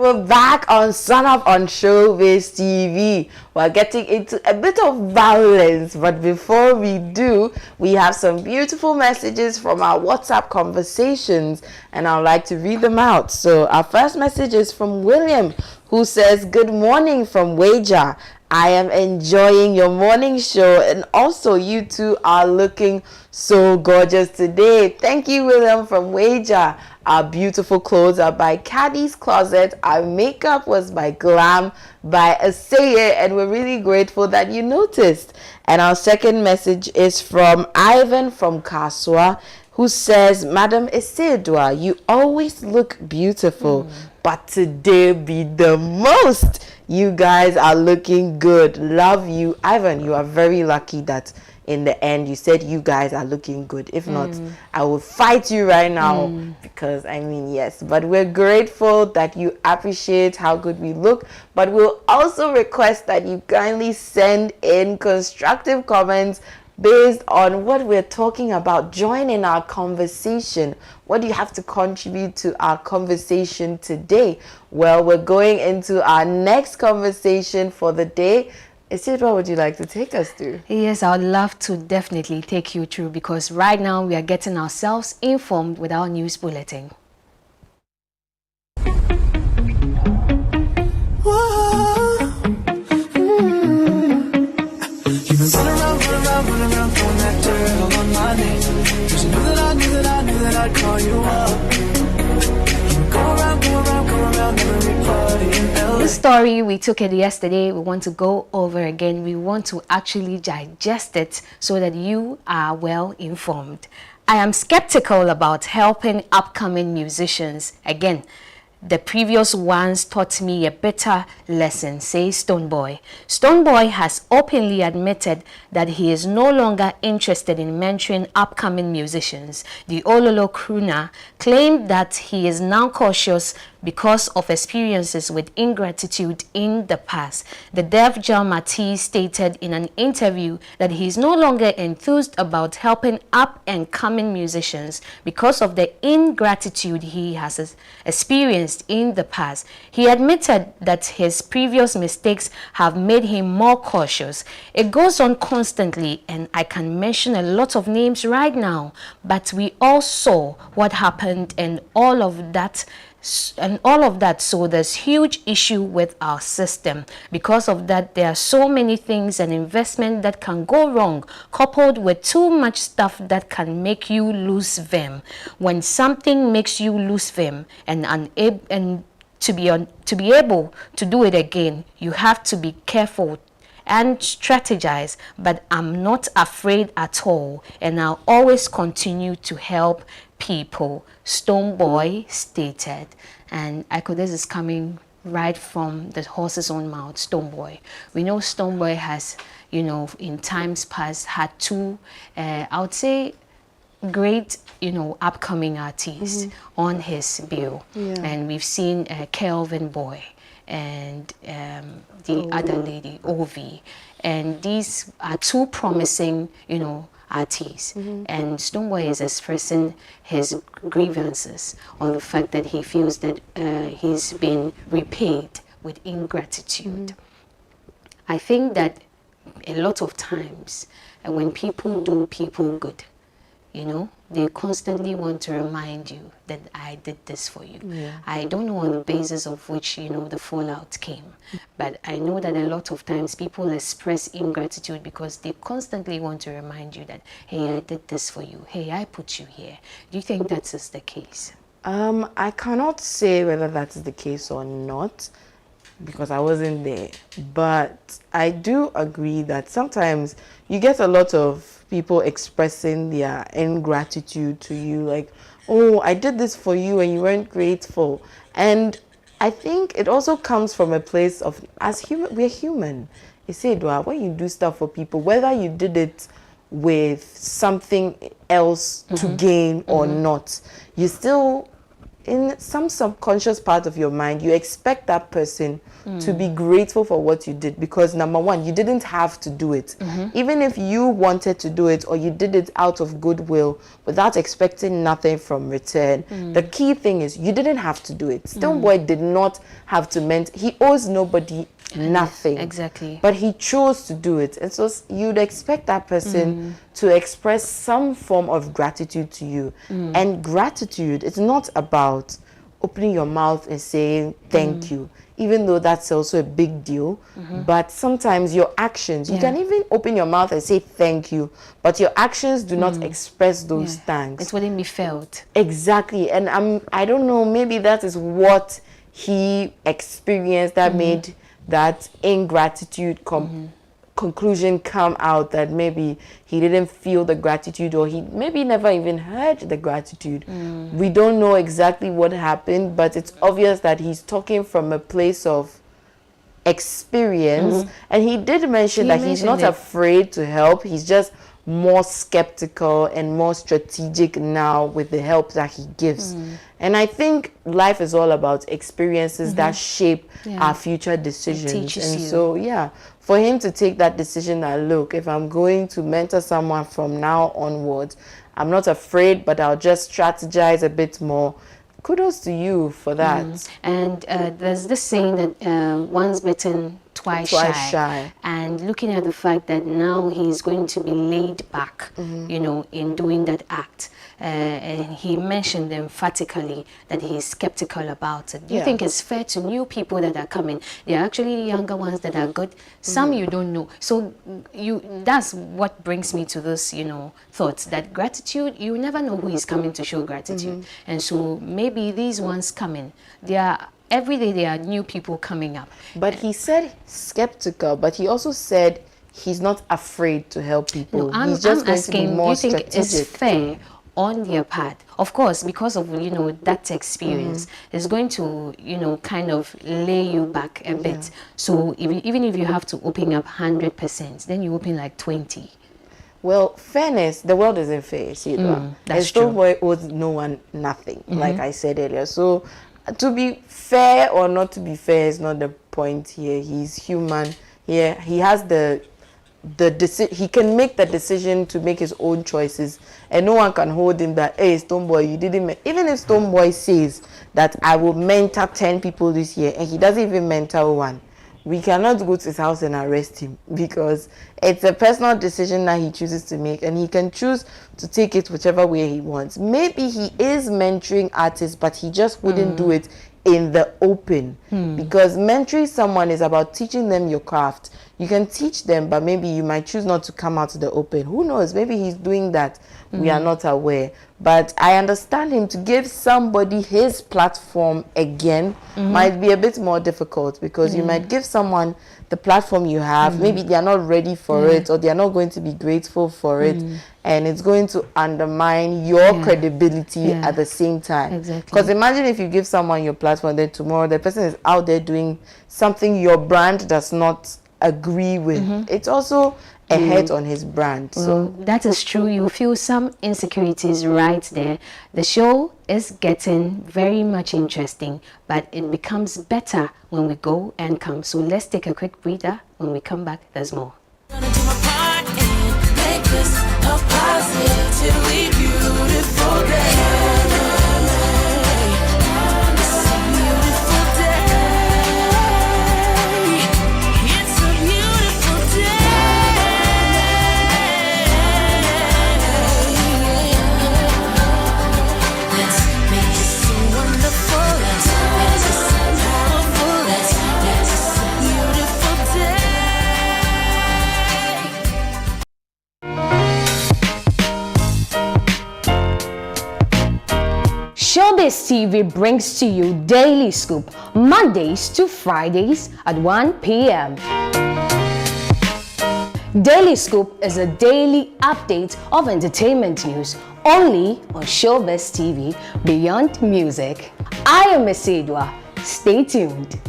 we're back on Sun Up on Shobiz TV. We're getting into a bit of violence, but before we do, we have some beautiful messages from our WhatsApp conversations, and I'd like to read them out. So our first message is from William, who says, "Good morning from Wager. I am enjoying your morning show, and also you two are looking so gorgeous today." Thank you, William from Wager. Our beautiful clothes are by Caddy's Closet. Our makeup was by Glam by Aseye, and we're really grateful that you noticed. And our second message is from Ivan from Kaswa, who says, "Madam Isidua, you always look beautiful, but today be the most. You guys are looking good. Love you." Ivan, you are very lucky that in the end you said you guys are looking good. If not, I will fight you right now because I mean, yes, but we're grateful that you appreciate how good we look, but we'll also request that you kindly send in constructive comments based on what we're talking about. Join in our conversation. What do you have to contribute to our conversation today? Well, we're going into our next conversation for the day. Isidro, what would you like to take us through? Yes, I would love to definitely take you through, because right now we are getting ourselves informed with our news bulletin. This story, we took it yesterday. We want to go over again. We want to actually digest it so that you are well informed. I am skeptical about helping upcoming musicians. Again, the previous ones taught me a better lesson, says Stoneboy. Stoneboy has openly admitted that he is no longer interested in mentoring upcoming musicians. The Ololo crooner claimed that he is now cautious because of experiences with ingratitude in the past. The Def Jam artist stated in an interview that he is no longer enthused about helping up-and-coming musicians because of the ingratitude he has experienced in the past. He admitted that his previous mistakes have made him more cautious. It goes on constantly, and I can mention a lot of names right now, but we all saw what happened and all of that. So there's huge issue with our system. Because of that, there are so many things and investment that can go wrong, coupled with too much stuff that can make you lose vim. When something makes you lose vim and to be able to do it again, you have to be careful and strategize. But I'm not afraid at all, and I'll always continue to help people, Stoneboy stated. And this is coming right from the horse's own mouth, Stoneboy. We know Stoneboy has, in times past had two, I would say, great, upcoming artists on his bill. And we've seen Kelvin Boy and the other lady, Ovi. And these are two promising, artists. And Stoneboy is expressing his grievances on the fact that he feels that he's been repaid with ingratitude. I think that a lot of times when people do people good, they constantly want to remind you that I did this for you. I don't know on the basis of which, the fallout came. But I know that a lot of times people express ingratitude because they constantly want to remind you that, hey, I did this for you. Hey, I put you here. Do you think that is the case? I cannot say whether that is the case or not, because I wasn't there. But I do agree that sometimes you get a lot of people expressing their ingratitude to you, like, oh, I did this for you and you weren't grateful. And I think it also comes from a place of, as human, we're human. You say, when you do stuff for people, whether you did it with something else to gain or not, you still in some subconscious part of your mind, you expect that person to be grateful for what you did, because number one, you didn't have to do it. Even if you wanted to do it, or you did it out of goodwill without expecting nothing from return, the key thing is you didn't have to do it. Stonebwoy did not have to he owes nobody nothing. Exactly. But he chose to do it. And so you'd expect that person to express some form of gratitude to you. And gratitude, it's not about opening your mouth and saying thank you, even though that's also a big deal. But sometimes your actions, you can even open your mouth and say thank you, but your actions do not express those thanks. It wouldn't be felt. Exactly. And I don't know, maybe that is what he experienced that made that ingratitude conclusion come out, that maybe he didn't feel the gratitude, or he maybe never even heard the gratitude. We don't know exactly what happened, but it's obvious that he's talking from a place of experience. And he did mention that he's not afraid to help. He's just more skeptical and more strategic now with the help that he gives. And I think life is all about experiences that shape our future decisions. And so, for him to take that decision that, look, if I'm going to mentor someone from now onwards, I'm not afraid, but I'll just strategize a bit more. Kudos to you for that. And there's this saying that once bitten, twice shy. And looking at the fact that now he's going to be laid back, you know, in doing that act. And he mentioned emphatically that he's skeptical about it. Do you think it's fair to new people that are coming? There are actually younger ones that are good. Some you don't know. So that's what brings me to this, you know, thoughts that gratitude, you never know who is coming to show gratitude. And so maybe these ones coming, every day there are new people coming up. But he said skeptical, but he also said he's not afraid to help people. No, he's just going asking, to be more do you think strategic. it's fair on their part? Of course, because of, you know, that experience, it's going to, you know, kind of lay you back a bit. So even if you have to open up 100%, then you open like 20. Well, fairness, the world isn't fair, see that. That's true. Stonebwoy owes no one nothing, like I said earlier. So to be fair or not to be fair is not the point here. He's human. He has he can make the decision to make his own choices, and no one can hold him that, hey, Stonebwoy, you didn't. Even if Stonebwoy says that I will mentor 10 people this year and he doesn't even mentor one, we cannot go to his house and arrest him, because it's a personal decision that he chooses to make, and he can choose to take it whichever way he wants. Maybe he is mentoring artists, but he just wouldn't do it in the open, because mentoring someone is about teaching them your craft. You can teach them, but maybe you might choose not to come out to the open. Who knows? Maybe he's doing that. We are not aware. But I understand him to give somebody his platform again might be a bit more difficult, because you might give someone the platform you have. Maybe they are not ready for it, or they are not going to be grateful for it. And it's going to undermine your credibility at the same time. Exactly. Because imagine if you give someone your platform, then tomorrow the person is out there doing something your brand does not agree with. It's also a hit on his brand. So that is true. You feel some insecurities right there. The show is getting very much interesting, but it becomes better when we go and come. So let's take a quick breather. When we come back, there's more. Gonna do my part and make this a positively beautiful day. Shobiz TV brings to you Daily Scoop, Mondays to Fridays at 1 p.m. Daily Scoop is a daily update of entertainment news only on Shobiz TV Beyond Music. I am Mesidwa. Stay tuned.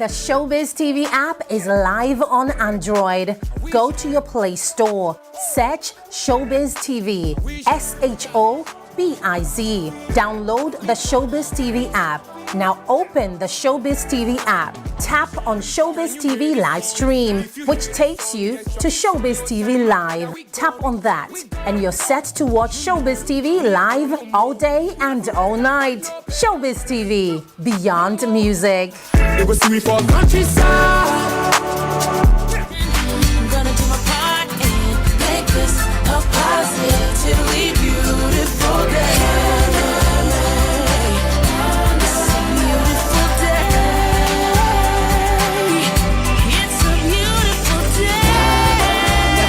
The Shobiz TV app is live on Android. Go to your Play Store, search Shobiz TV, SHOBIZ. Download the Shobiz TV app. Now open the Shobiz TV app. Tap on Shobiz TV live stream, which takes you to Shobiz TV Live. Tap on that, and you're set to watch Shobiz TV live all day and all night. Shobiz TV, beyond music. It was sweet for countryside. I'm gonna do my part and make this a positively beautiful day. It's a beautiful day. It's a beautiful day.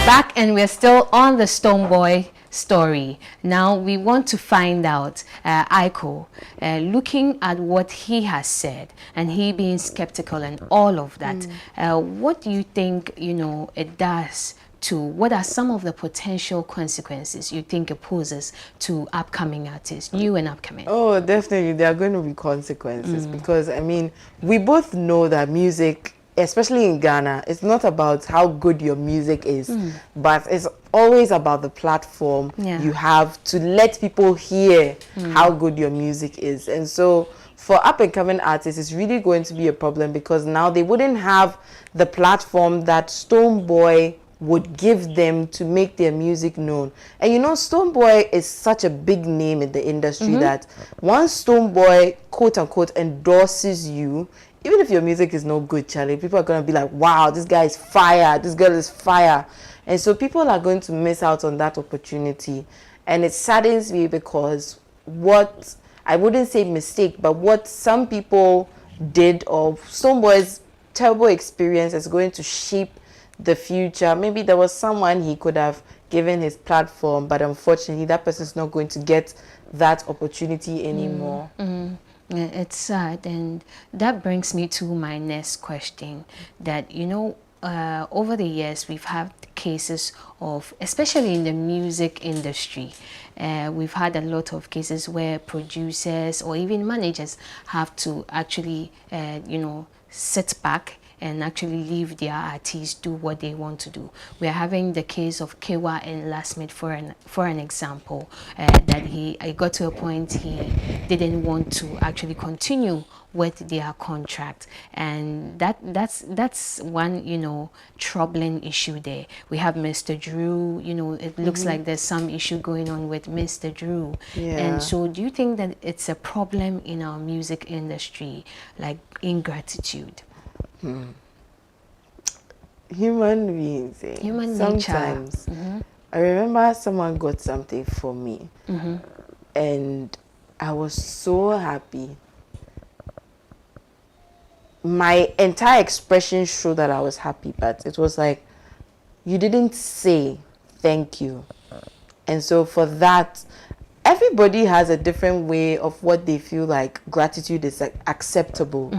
Back, and we're still on the Stonebwoy story. Now we want to find out, Aiko, looking at what he has said and he being skeptical and all of that, what do you think, it does to, what are some of the potential consequences you think it poses to upcoming artists, new and upcoming? Oh, definitely, there are going to be consequences because, I mean, we both know that music, especially in Ghana, it's not about how good your music is, but it's always about the platform you have to let people hear how good your music is. And so for up-and-coming artists, it's really going to be a problem because now they wouldn't have the platform that Stonebwoy would give them to make their music known. And Stonebwoy is such a big name in the industry that once Stonebwoy, quote-unquote, endorses you, even if your music is no good, Charlie, people are going to be like, wow, this guy is fire, this girl is fire. And so people are going to miss out on that opportunity. And it saddens me because what, I wouldn't say mistake, but what some people did, or Stonebwoy's terrible experience, is going to shape the future. Maybe there was someone he could have given his platform, but unfortunately that person's not going to get that opportunity anymore. It's sad, and that brings me to my next question, that over the years we've had cases of, especially in the music industry, we've had a lot of cases where producers or even managers have to actually sit back and actually leave their artists do what they want to do. We're having the case of Kewa and Lasmid for an example, that he got to a point he didn't want to actually continue with their contract, and that's one troubling issue there. We have Mr. Drew, it looks like there's some issue going on with Mr. Drew. And so do you think that it's a problem in our music industry, like ingratitude? Human beings, Human sometimes nature. I remember someone got something for me and I was so happy. My entire expression showed that I was happy, but it was like, you didn't say thank you. And so for that, everybody has a different way of what they feel like gratitude is acceptable,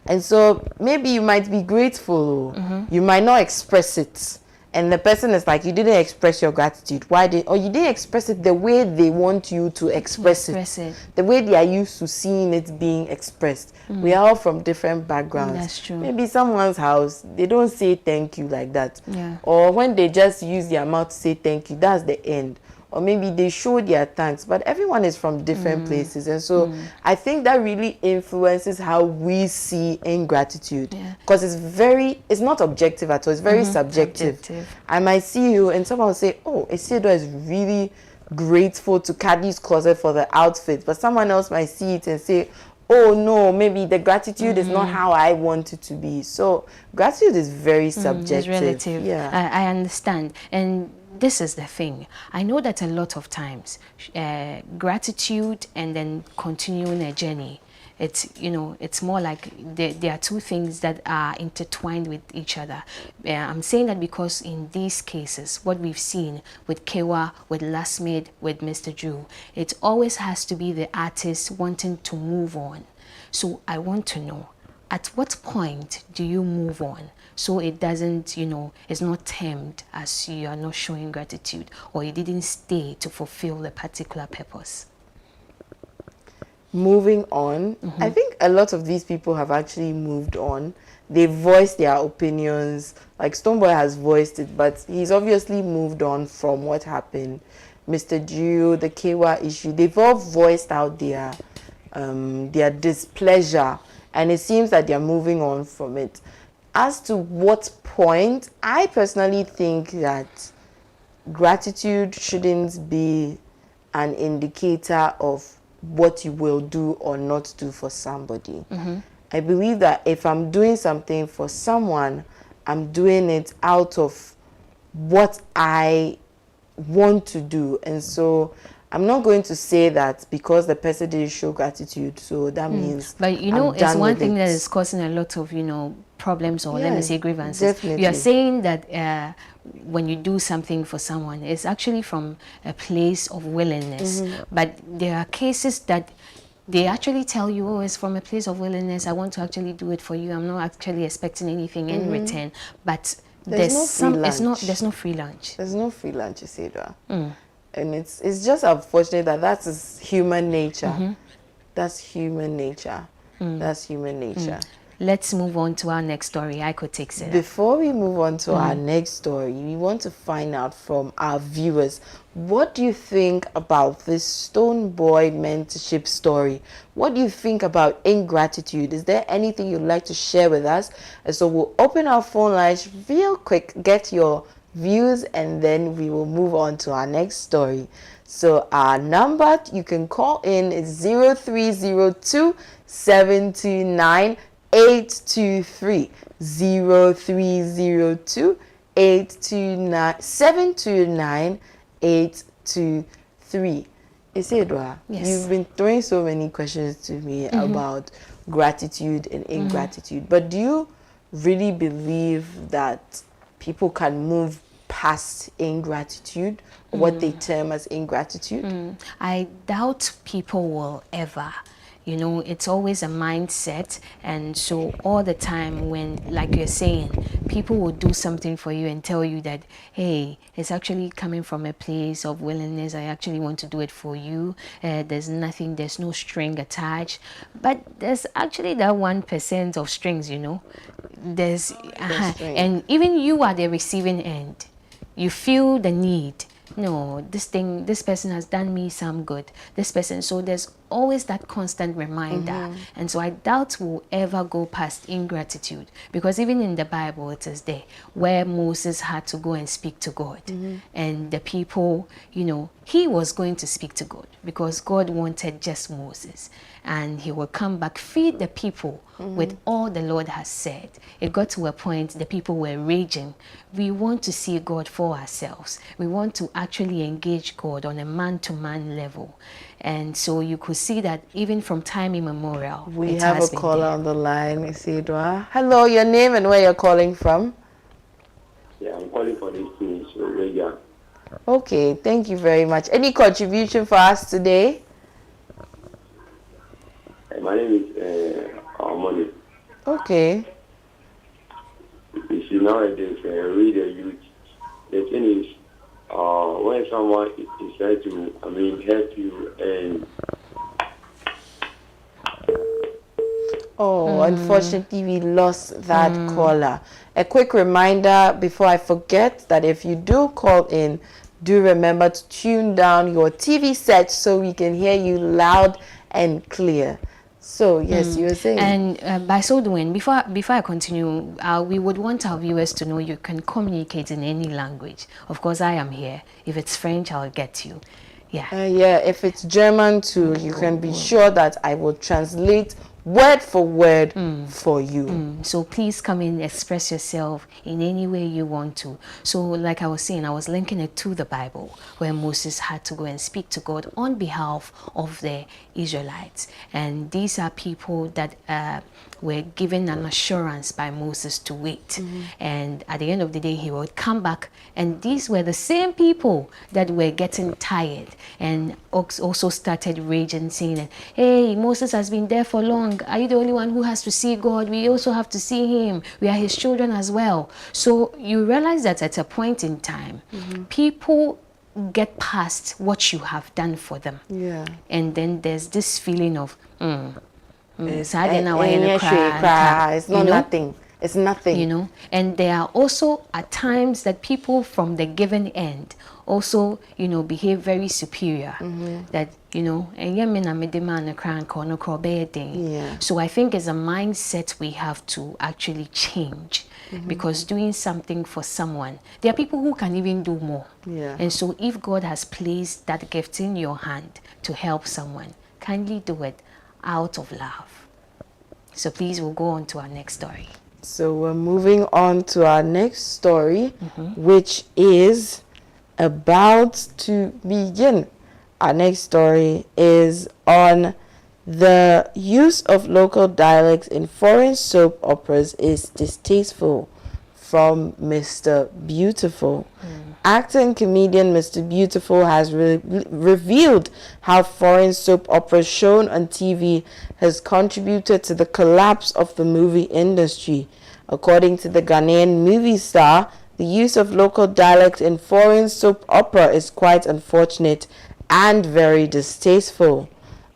and so maybe you might be grateful, you might not express it, and the person is like, you didn't express your gratitude, or you didn't express it the way they want you to express it, the way they are used to seeing it being expressed. We are all from different backgrounds. That's true. Maybe someone's house, they don't say thank you like that, or when they just use their mouth to say thank you, that's the end. Or maybe they show their thanks, but everyone is from different places. And so I think that really influences how we see ingratitude. Because it's not objective at all, it's very subjective. I might see you and someone will say, oh, Isidro is really grateful to Caddy's Closet for the outfit. But someone else might see it and say, oh no, maybe the gratitude is not how I want it to be. So gratitude is very subjective. It's relative. Yeah. I understand. And this is the thing. I know that a lot of times gratitude and then continuing a journey, it's more like there are two things that are intertwined with each other. I'm saying that because in these cases, what we've seen with Kewa, with Lasmid, with Mr. Drew, it always has to be the artist wanting to move on. So I want to know, at what point do you move on? So it doesn't, it's not termed as you are not showing gratitude or you didn't stay to fulfill the particular purpose. moving on. I think a lot of these people have actually moved on. They voiced their opinions. Like Stoneboy has voiced it, but he's obviously moved on from what happened. Mr. Drew, the Kewa issue, they've all voiced out their displeasure, and it seems that they're moving on from it. As to what point, I personally think that gratitude shouldn't be an indicator of what you will do or not do for somebody. I believe that if I'm doing something for someone, I'm doing it out of what I want to do. And so I'm not going to say that because the person didn't show gratitude, so that means But you know, I'm it's done one with thing it. that is causing a lot of, problems, or let me say grievances. Definitely. You are saying that when you do something for someone, it's actually from a place of willingness. But there are cases that they actually tell you, oh, it's from a place of willingness. I want to actually do it for you. I'm not actually expecting anything in return. But There's no free lunch. there's no free lunch. There's no free lunch, Isidra. And it's just unfortunate that is human nature. That's human nature. That's human nature. Let's move on to our next story. I could take it. Before we move on to our next story, we want to find out from our viewers, what do you think about this Stone Boy mentorship story? What do you think about ingratitude? Is there anything you'd like to share with us? And so we'll open our phone lines real quick, get your views, and then we will move on to our next story. So our number you can call in is 0302 729 823 0302 829 729 823. Isidra, Yes. you've been throwing so many questions to me about gratitude and ingratitude, but do you really believe that people can move past ingratitude, or what they term as ingratitude? I doubt people will ever. It's always a mindset. And so all the time when, like you're saying, people will do something for you and tell you that, hey, it's actually coming from a place of willingness. I actually want to do it for you. There's no string attached. But there's actually that 1% of strings, There's, string. and even you are the receiving end. You feel the need. No, this person has done me some good. This person, so there's always that constant reminder. And so I doubt we'll ever go past ingratitude, because even in the Bible it is there where Moses had to go and speak to God. And the people, he was going to speak to God because God wanted just Moses, and he will come back, feed the people with all the Lord has said. It got to a point the people were raging. We want to see God for ourselves. We want to actually engage God on a man-to-man level. And so you could see that even from time immemorial, We it have has a been caller there. on the line, Isidra. Hello, your name and where you're calling from? Yeah, I'm calling for this thing, so yeah. Okay, thank you very much. Any contribution for us today? My name is Armani. Okay. You see, nowadays, read the youth. The thing is, when someone is trying to, help you, and Oh, unfortunately, we lost that caller. A quick reminder before I forget that if you do call in, do remember to tune down your TV set so we can hear you loud and clear. So, yes, you were saying. And by so doing, before I continue, we would want our viewers to know you can communicate in any language. Of course, I am here. If it's French, I'll get you. Yeah. Yeah, if it's German too, you can be sure that I will translate word for word for you. So please come in, express yourself in any way you want to. So like I was saying, I was linking it to the Bible where Moses had to go and speak to God on behalf of the Israelites. And these are people that were given an assurance by Moses to wait. And at the end of the day, he would come back. And these were the same people that were getting tired and also started raging, saying that, hey, Moses has been there for long. Are you the only one who has to see God? We also have to see him. We are his children as well. So you realize that at a point in time, people get past what you have done for them. Yeah. And then there's this feeling of, It's it's not nothing. It's nothing. you know. And there are also at times that people from the given end also, you know, behave very superior. That, you know, Yeah. so I think it's a mindset we have to actually change, because doing something for someone, there are people who can even do more. Yeah. And so if God has placed that gift in your hand to help someone, kindly do it out of love. So please, we'll go on to our next story. So we're moving on to our next story, which is about to begin. Our next story is on the use of local dialects in foreign soap operas is distasteful, from Mr. Beautiful. Actor and comedian Mr. Beautiful has revealed how foreign soap operas shown on TV has contributed to the collapse of the movie industry. According to the Ghanaian movie star, the use of local dialect in foreign soap opera is quite unfortunate and very distasteful.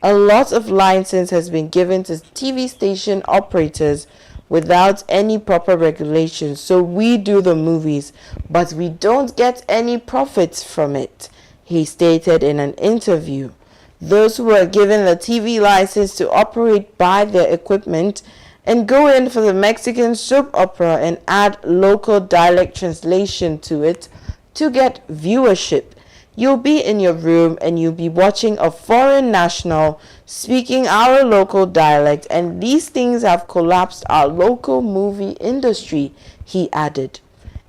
A lot of license has been given to TV station operators without any proper regulations. So we do the movies, but we don't get any profits from it, he stated in an interview. Those who are given the TV license to operate buy their equipment and go in for the Mexican soap opera and add local dialect translation to it to get viewership. You'll be in your room and you'll be watching a foreign national speaking our local dialect, and these things have collapsed our local movie industry, he added.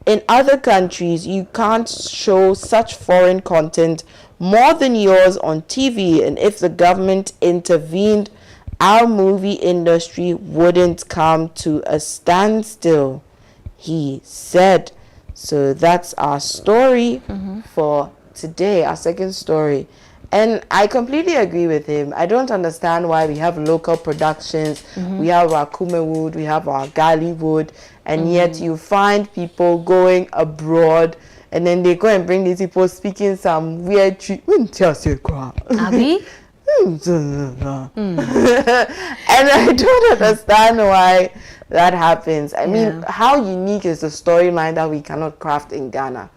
In other countries, you can't show such foreign content more than yours on TV, and if the government intervened, our movie industry wouldn't come to a standstill, he said. So that's our story for today, our second story. And I completely agree with him. I don't understand why we have local productions. We have our Kumewood, we have our Gallywood, and yet you find people going abroad and then they go and bring these people speaking some weird Abi? And I don't understand why that happens. I mean, how unique is the storyline that we cannot craft in Ghana?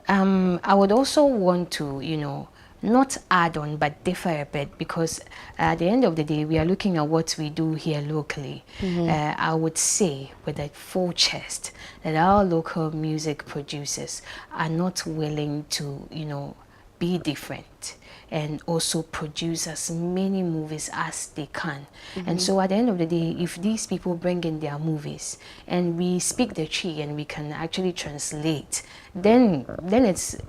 I would also want to, you know, not add on but differ a bit, because at the end of the day we are looking at what we do here locally. I would say with a full chest that our local music producers are not willing to, you know, be different and also produce as many movies as they can. And so at the end of the day, if these people bring in their movies and we speak the Chi and we can actually translate, then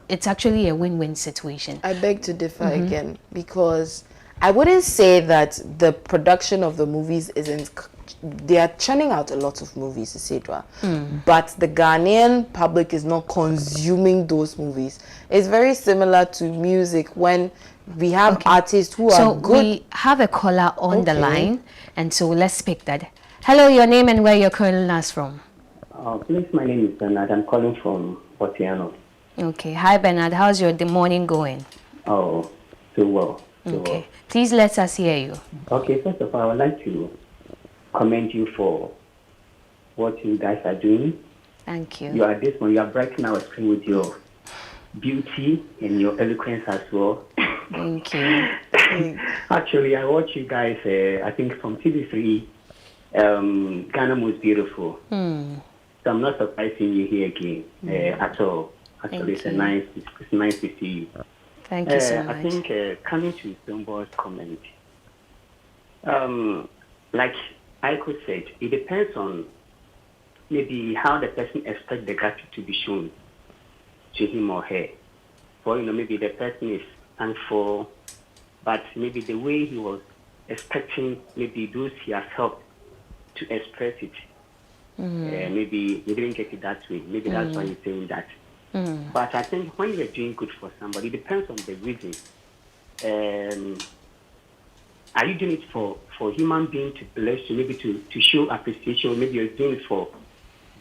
it's actually a win-win situation. I beg to differ again, because I wouldn't say that the production of the movies isn't. They are churning out a lot of movies, Isidra, but the Ghanaian public is not consuming those movies. It's very similar to music when we have artists who are good. So we have a caller on the line, and so let's pick that. Hello, your name and where you're calling us from. Please, my name is Bernard. I'm calling from Otiano. Okay. Hi, Bernard. How's your morning going? Oh, so well. Okay. Please let us hear you. Okay, first of all, I would like to commend you for what you guys are doing. Thank you. You are this one. You are brightening our screen with your beauty and your eloquence as well. Thank you. Actually, I watch you guys, I think from TV3, Ghana Most Beautiful. So I'm not surprised seeing you here again at all. Actually, it's nice to see you. Thank you so much. I think coming to Stoneboy's comment, like I could say, it depends on maybe how the person expects the gratitude to be shown to him or her. For, you know, maybe the person is thankful, but maybe the way he was expecting, maybe those he has helped to express it, maybe he didn't get it that way. Maybe that's why he's saying that. But I think when you're doing good for somebody, it depends on the reason. Are you doing it for human being to bless you, maybe to show appreciation, maybe you're doing it for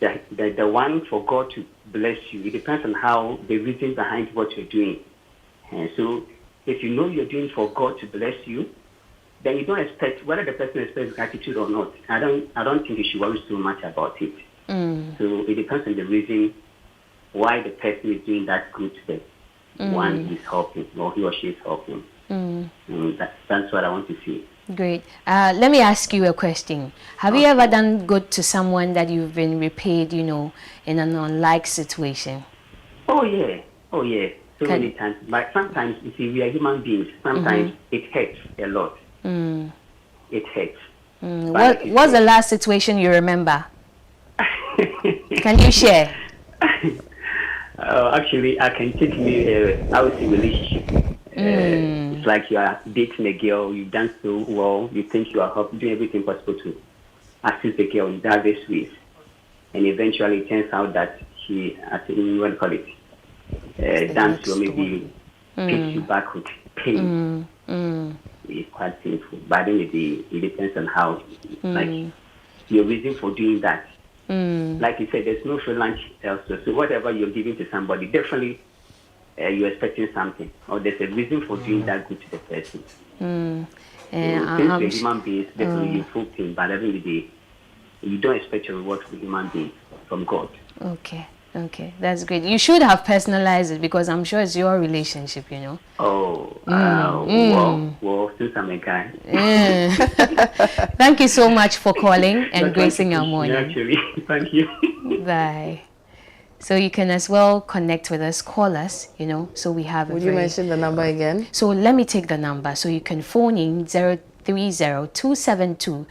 the one for God to bless you? It depends on how the reason behind what you're doing. And so if you know you're doing for God to bless you, then you don't expect whether the person expects gratitude or not. I don't think you should worry so much about it. So it depends on the reason why the person is doing that good to the one he's helping or he or she is helping. That's what I want to see. Great. Let me ask you a question. Have you ever done good to someone that you've been repaid, in an unlike situation? Oh yeah. So many times. But sometimes, you see, we are human beings. Sometimes it hurts a lot. It hurts. What's the last situation you remember? Can you share? Actually, I can take me I would say relationship. It's like you are dating a girl, you've done so well, you think you are doing everything possible to assist the girl in various ways. And eventually it turns out that she, what do you call it, dance or maybe takes you back with pain. It's quite painful. But then it depends on how, like, your reason for doing that. Like you said, there's no free lunch elsewhere. So whatever you're giving to somebody, definitely you're expecting something, or there's a reason for doing that good to the person. Since you're human beings, definitely you feel pain, but every day you don't expect your reward from human beings, from God. Okay, that's great. You should have personalized it because I'm sure it's your relationship, Well, since I'm a guy. Thank you so much for calling and gracing our morning. Actually, thank you. Bye. So you can as well connect with us, call us, so we have Would you mention the number again? So let me take the number. So you can phone in 030-272-9823.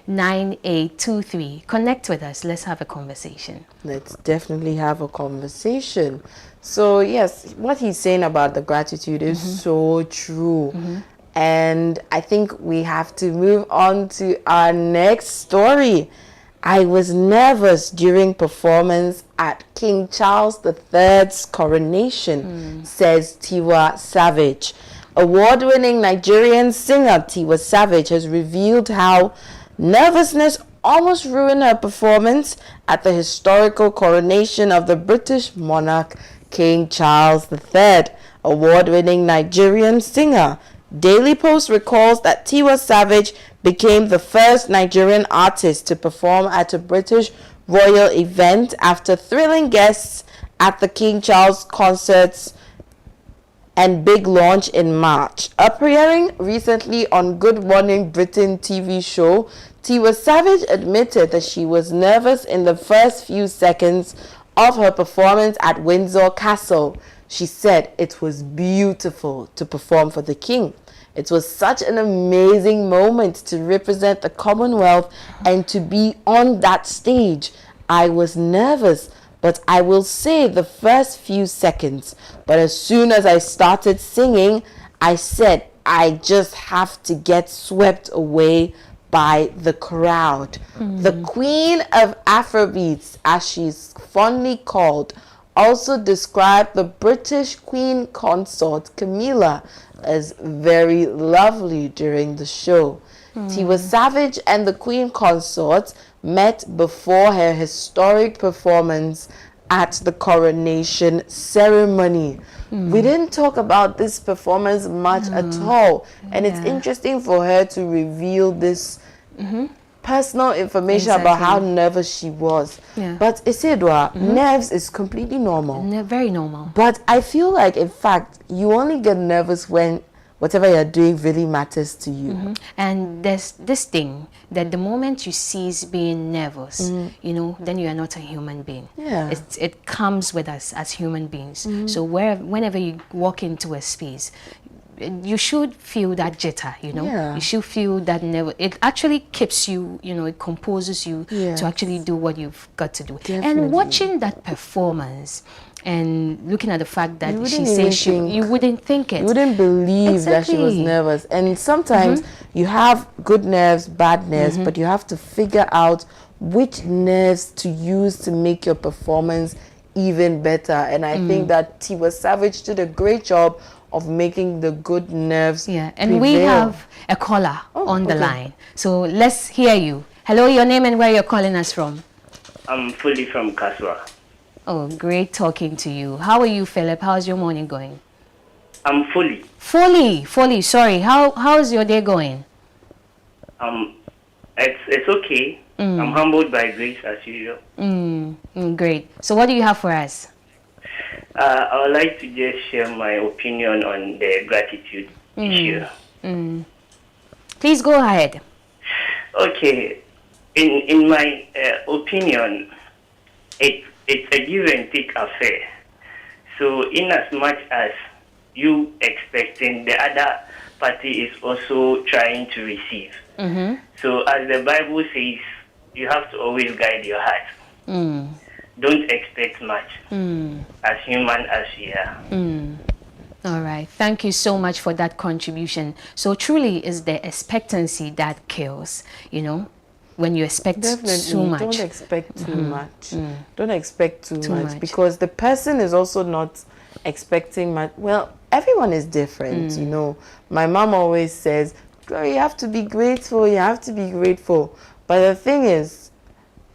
030-272-9823. Connect with us. Let's have a conversation. Let's definitely have a conversation. So yes, what he's saying about the gratitude is so true. And I think we have to move on to our next story. I was nervous during performance at King Charles III's coronation, says Tiwa Savage. Award-winning Nigerian singer Tiwa Savage has revealed how nervousness almost ruined her performance at the historical coronation of the British monarch King Charles III. Award-winning Nigerian singer Daily Post recalls that Tiwa Savage became the first Nigerian artist to perform at a British royal event after thrilling guests at the King Charles concerts and big launch in March. Appearing recently on Good Morning Britain TV show, Tiwa Savage admitted that she was nervous in the first few seconds of her performance at Windsor Castle. She said it was beautiful to perform for the king. It was such an amazing moment to represent the Commonwealth and to be on that stage. I was nervous, but I will say the first few seconds. But as soon as I started singing, I said, I just have to get swept away by the crowd. The Queen of Afrobeats, as she's fondly called, also described the British Queen consort Camilla as very lovely during the show. Tiwa Savage and the Queen consort met before her historic performance at the coronation ceremony. We didn't talk about this performance much at all, and it's interesting for her to reveal this personal information about how nervous she was. But Isidua, nerves is completely normal. Very normal. But I feel like, in fact, you only get nervous when whatever you're doing really matters to you. And there's this thing that the moment you cease being nervous, then you are not a human being. It comes with us as human beings. So whenever you walk into a space, you should feel that jitter, you should feel that it actually keeps you, it composes you to actually do what you've got to do. And watching that performance and looking at the fact that she says you wouldn't think it. You wouldn't believe that she was nervous. And sometimes you have good nerves, bad nerves, but you have to figure out which nerves to use to make your performance even better. And I think that Tiwa Savage did a great job of making the good nerves and prevail. we have a caller on the line. So let's hear you. Hello, your name and where you're calling us from. I'm fully from Kaswa. Oh, great talking to you. How are you, Philip? How's your morning going? I'm fully. Fully. Sorry. How's your day going? It's okay. I'm humbled by grace as usual. Great. So, what do you have for us? I would like to just share my opinion on the gratitude issue. Please go ahead. Okay, in my opinion, it's a give and take affair. So, in as much as you expecting, the other party is also trying to receive. So, as the Bible says, you have to always guide your heart. Don't expect much as human as we are. All right. Thank you so much for that contribution. So truly it's the expectancy that kills, you know, when you expect too much. Don't expect too much. Don't expect too much because the person is also not expecting much. Well, everyone is different, you know. My mom always says, "Girl, you have to be grateful. You have to be grateful." But the thing is,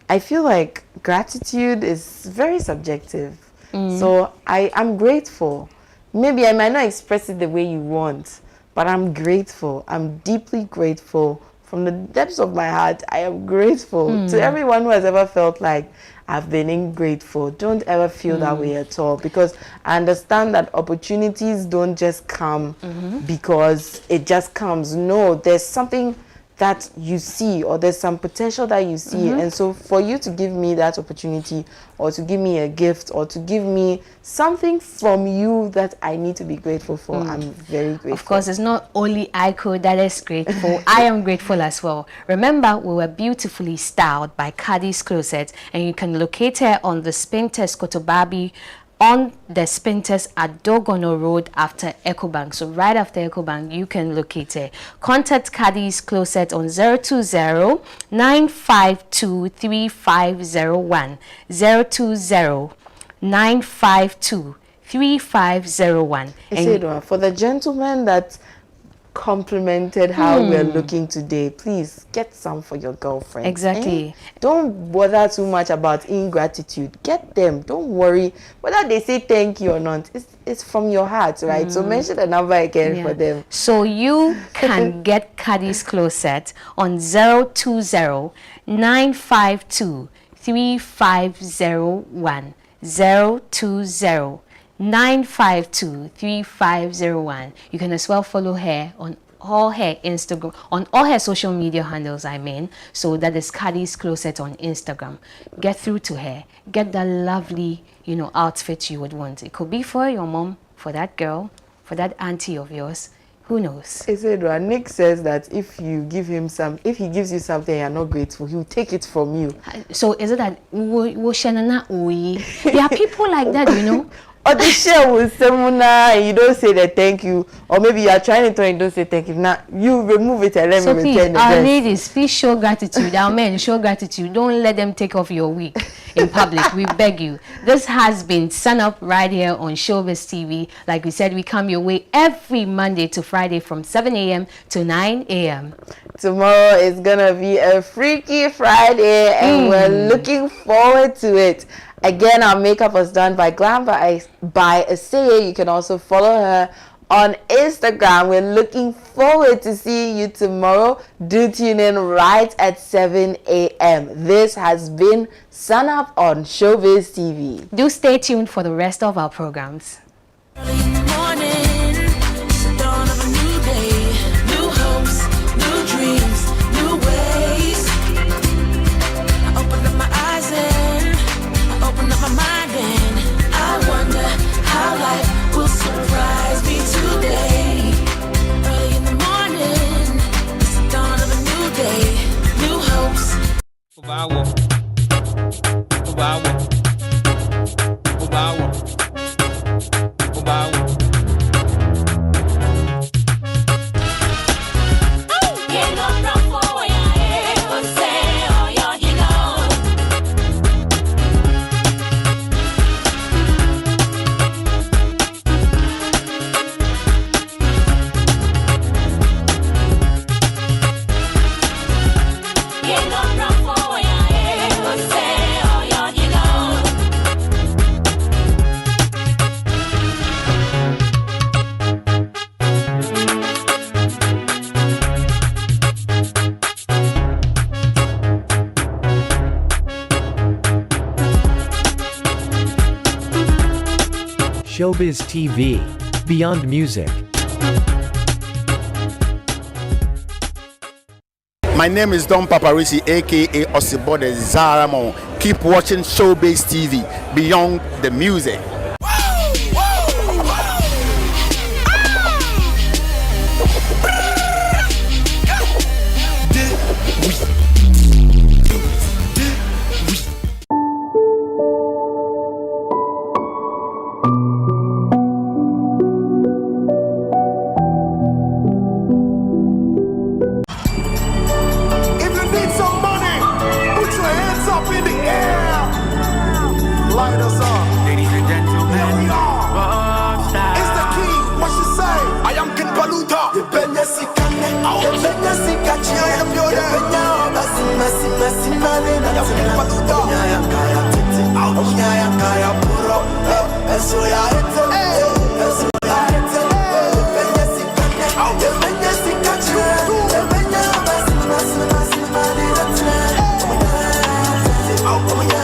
I feel like gratitude is very subjective. So I'm grateful. Maybe I might not express it the way you want, but I'm grateful. I'm deeply grateful. From the depths of my heart, I am grateful to everyone who has ever felt like I've been ungrateful. Don't ever feel that way at all, because I understand that opportunities don't just come because it just comes. No, there's something that you see, or there's some potential that you see, and so for you to give me that opportunity, or to give me a gift, or to give me something from you that I need to be grateful for, I'm very grateful. Of course, it's not only Aiko that is grateful. I am grateful as well. Remember, we were beautifully styled by Caddy's Closet, and you can locate her on the Spintex Kotobabi, on the Spintex at Dogono Road after EcoBank. So right after EcoBank, you can locate it. Contact Caddy's Closet on 020-952-3501. 020-952-3501. And for the gentleman that complimented how we're looking today, please get some for your girlfriend. Exactly. Don't bother too much about ingratitude. Get them. Don't worry whether they say thank you or not. It's from your heart, right? So mention the number again for them. So you can get Caddy's Closet on 020-952-3501. 020-952-3501. You can as well follow her on all her Instagram, on all her social media handles, so that is Caddy's Closet on Instagram. Get through to her, get that lovely, you know, outfit you would want. It could be for your mom, for that girl, for that auntie of yours. Who knows? Isidra, Nick says that if you give him if he gives you something and you're not grateful, he'll take it from you. So is it that there are people like that, you know? Or the share with someone and you don't say that thank you, or maybe you are trying it and you don't say thank you. Now you remove it and let me return the our rest. ladies, please show gratitude. Our men, show gratitude. Don't let them take off your wig in public. We beg you. This has been Sun Up right here on Shobiz TV. Like we said, we come your way every Monday to Friday from 7 a.m. to 9 a.m. Tomorrow is gonna be a freaky Friday, and we're looking forward to it. Again, our makeup was done by Glam by Aseye. You can also follow her on Instagram. We're looking forward to seeing you tomorrow. Do tune in right at 7 a.m. This has been Sun Up on Shobiz TV. Do stay tuned for the rest of our programs. Early in the morning, it's the dawn of a new day. New hopes, new dreams, new ways. I open up my eyes and I open up my mind and I wonder how life will surprise me today. Early in the morning, it's the dawn of a new day. New hopes. Shobiz TV, Beyond Music. My name is Don Paparisi, aka Osibode Zaramo. Keep watching Shobiz TV, Beyond the Music. Oh,